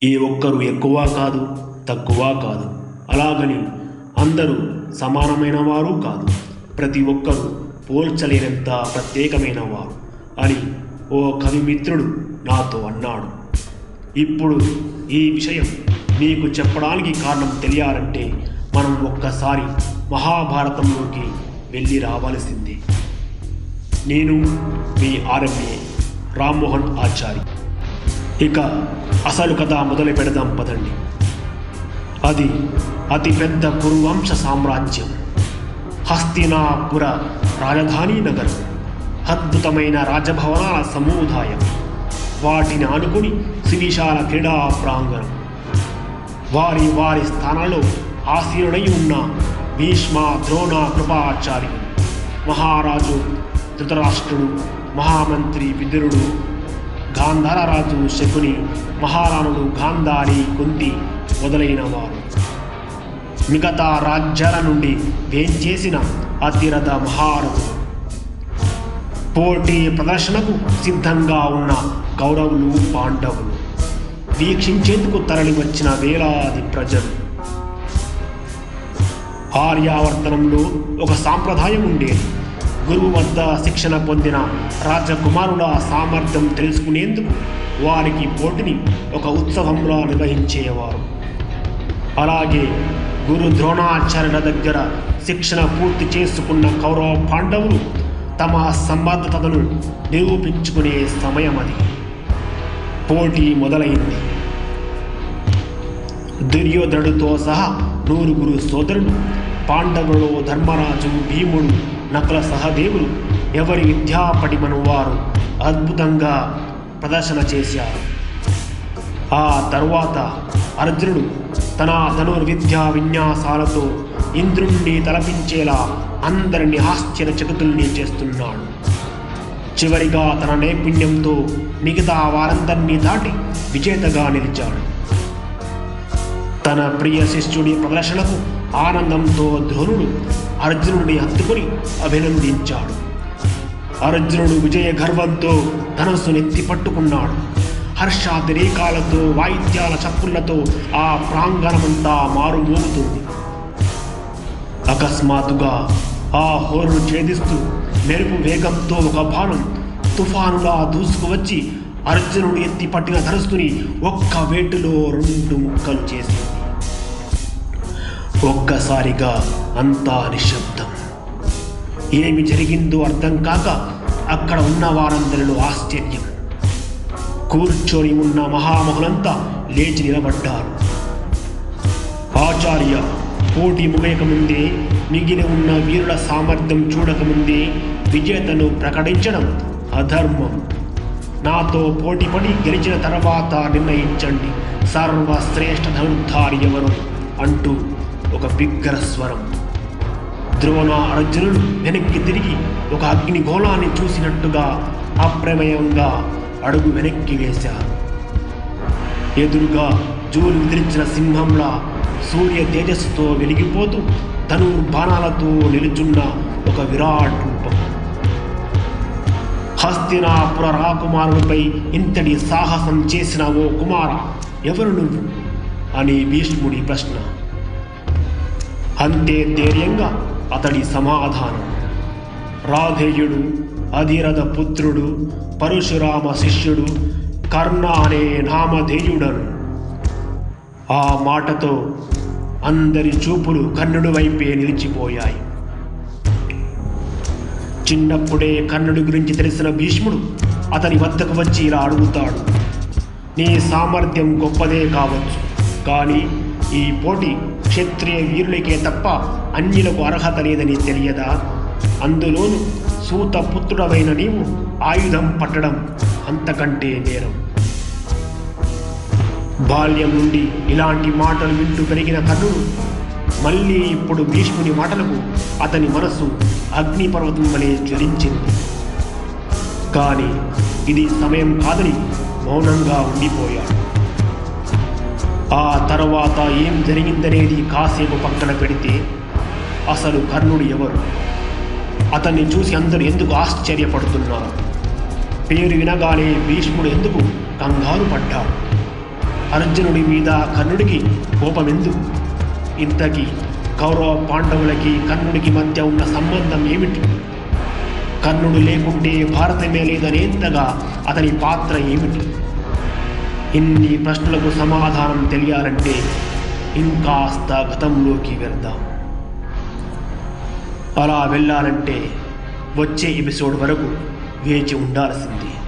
ఏ ఒక్కరు ఎక్కువ కాదు, తక్కువ కాదు. అలాగని అందరూ సమానమైన వారు కాదు. ప్రతి ఒక్కరూ పోల్చలేనంత ప్రత్యేకమైన వారు అని ఓ కవి మిత్రుడు నాతో అన్నాడు. ఇప్పుడు ఈ విషయం మీకు చెప్పడానికి కారణం తెలియాలంటే మనం ఒక్కసారి మహాభారతంలోకి వెళ్ళి రావాల్సిందే. నేను మీ ఆర్ఎంఏ రామ్మోహన్ ఆచారి. ఇక అసలు కథ మొదలు పెడదాం పదండి. అది అతిపెద్ద కురువంశ సామ్రాజ్యం, హస్తినాపుర రాజధాని నగరం, అద్భుతమైన రాజభవనాల సముదాయం, వాటిని ఆనుకుని సువిశాల క్రీడా ప్రాంగణం, వారి వారి స్థానాల్లో ఆసీనుడై ఉన్న భీష్మ, ద్రోణ, కృపాచార్యులు, మహారాజు ధృతరాష్ట్రుడు, మహామంత్రి విదురుడు, గాంధారరాజు శకుని, మహారాణుడు గాంధారి, కుంతి మొదలైన వారు, మిగతా రాజ్యాల నుండి వేంచేసిన అతిరథ మహారథులు, పోటీ ప్రదర్శనకు సిద్ధంగా ఉన్న కౌరవులు, పాండవులు, వీక్షించేందుకు తరలి వచ్చిన వేలాది ప్రజలు. ఆర్యావర్తనంలో ఒక సాంప్రదాయం ఉండేది. గురువు వద్ద శిక్షణ పొందిన రాజకుమారుల సామర్థ్యం తెలుసుకునేందుకు వారికి పోటీని ఒక ఉత్సవంలా నిర్వహించేవారు. అలాగే గురు ద్రోణాచార్యుల దగ్గర శిక్షణ పూర్తి చేసుకున్న కౌరవ పాండవులు తమ సమర్థతను నిరూపించుకునే సమయం అది. పోటీ మొదలైంది. దుర్యోధనుడితో సహా 9 సోదరులు, పాండవులలో ధర్మరాజు, భీముడు, నకుల సహదేవులు ఎవరి విద్యాపటిమను వారు అద్భుతంగా ప్రదర్శన చేశారు. ఆ తరువాత అర్జునుడు తన ధనుర్విద్యా విన్యాసాలతో ఇంద్రుణ్ణి తలపించేలా అందరినీ ఆశ్చర్యచకితుల్ని చేస్తున్నాడు. చివరిగా తన నైపుణ్యంతో మిగతా వారందరినీ దాటి విజేతగా నిలిచాడు. తన ప్రియ శిష్యుడి ప్రదర్శనకు ఆనందంతో ద్రోణుడు అర్జునుడిని హత్తుకుని అభినందించాడు. అర్జునుడు విజయ గర్వంతో ధనస్సు నెత్తి పట్టుకున్నాడు. హర్షాతిరేకాలతో, వాయిద్యాల చప్పుళ్లతో ఆ ప్రాంగణమంతా మారుమోగుతుంది. అకస్మాత్తుగా ఆ హోరును ఛేదిస్తూ మెరుపు వేగంతో ఒక బాణం తుఫానులా దూసుకువచ్చి అర్జునుడు ఎత్తి పట్టిన ధనస్సుని ఒక్క వేటులో 2 ముక్కలు చేసింది. ఒక్కసారిగా అంతా నిశ్శబ్దం. ఏమి జరిగిందో అర్థం కాక అక్కడ ఉన్న వారందరిలో ఆశ్చర్యం. కూర్చొని ఉన్న మహామహులంతా లేచి నిలబడ్డారు. ఆచార్య, పోటీ ముగియకముందే, మిగిలి ఉన్న వీరుల సామర్థ్యం చూడకముందే విజేతను ప్రకటించడం అధర్మం. నాతో పోటీపడి గెలిచిన తర్వాత నిర్ణయించండి సర్వశ్రేష్ఠ ధనుర్ధారి ఎవరు అంటూ ఒక బిగ్గర స్వరం. ద్రోణ, అర్జునుడు వెనక్కి తిరిగి ఒక అగ్నిగోళాన్ని చూసినట్టుగా అప్రమేయంగా అడుగు వెనక్కి వేశారు. ఎదురుగా జూలు విదిరించిన సింహంలా సూర్య తేజస్సుతో వెలిగిపోతూ ధనుర్బాణాలతో నిలుచున్న ఒక విరాట్ రూపం. హస్తినాపుర రాకుమారుడిపై ఇంతటి సాహసం చేసిన ఓ కుమార, ఎవరు నువ్వు అని భీష్ముడి ప్రశ్న. అంతే ధైర్యంగా అతడి సమాధానం. రాధేయుడు, అధిరథ పుత్రుడు, పరశురామ శిష్యుడు, కర్ణ అనే నామధేయుడను. ఆ మాటతో అందరి చూపులు కర్ణుడి వైపే నిలిచిపోయాయి. చిన్నప్పుడే కర్ణుడి గురించి తెలిసిన భీష్ముడు అతని వద్దకు వచ్చి ఇలా అడుగుతాడు. నీ సామర్థ్యం గొప్పదే కావచ్చు, కానీ ఈ పోటీ క్షత్రియ వీరులకే తప్ప అన్యులకు అర్హత లేదని తెలియదా? అందులోనూ సూతపుత్రుడవైన నీవు ఆయుధం పట్టడం అంతకంటే నేరం. బాల్యం నుండి ఇలాంటి మాటలు వింటూ పెరిగిన కర్ణుడు మళ్ళీ ఇప్పుడు భీష్ముని మాటలకు అతని మనసు అగ్నిపర్వతం వలె జ్వలించింది. కానీ ఇది సమయం కాదని మౌనంగా ఉండిపోయాడు. ఆ తర్వాత ఏం జరిగిందనేది కాసేపు పక్కన పెడితే అసలు కర్ణుడు ఎవరు? అతన్ని చూసి అందరూ ఎందుకు ఆశ్చర్యపడుతున్నారు? పేరు వినగానే భీష్ముడు ఎందుకు కంగారు పడ్డాడు? అర్జునుడి మీద కర్ణుడికి కోపమెందుకు? ఇంతకీ కౌరవ పాండవులకి కర్ణుడికి మధ్య ఉన్న సంబంధం ఏమిటి? కర్ణుడు లేకుంటే భారతమే లేదనేంతగా అతని పాత్ర ఏమిటి? ఇన్ని ప్రశ్నలకు సమాధానం తెలియాలంటే ఇంకాస్త గతంలోకి వెళ్దాం. అలా వెళ్ళాలంటే వచ్చే ఎపిసోడ్ వరకు వేచి ఉండాల్సింది.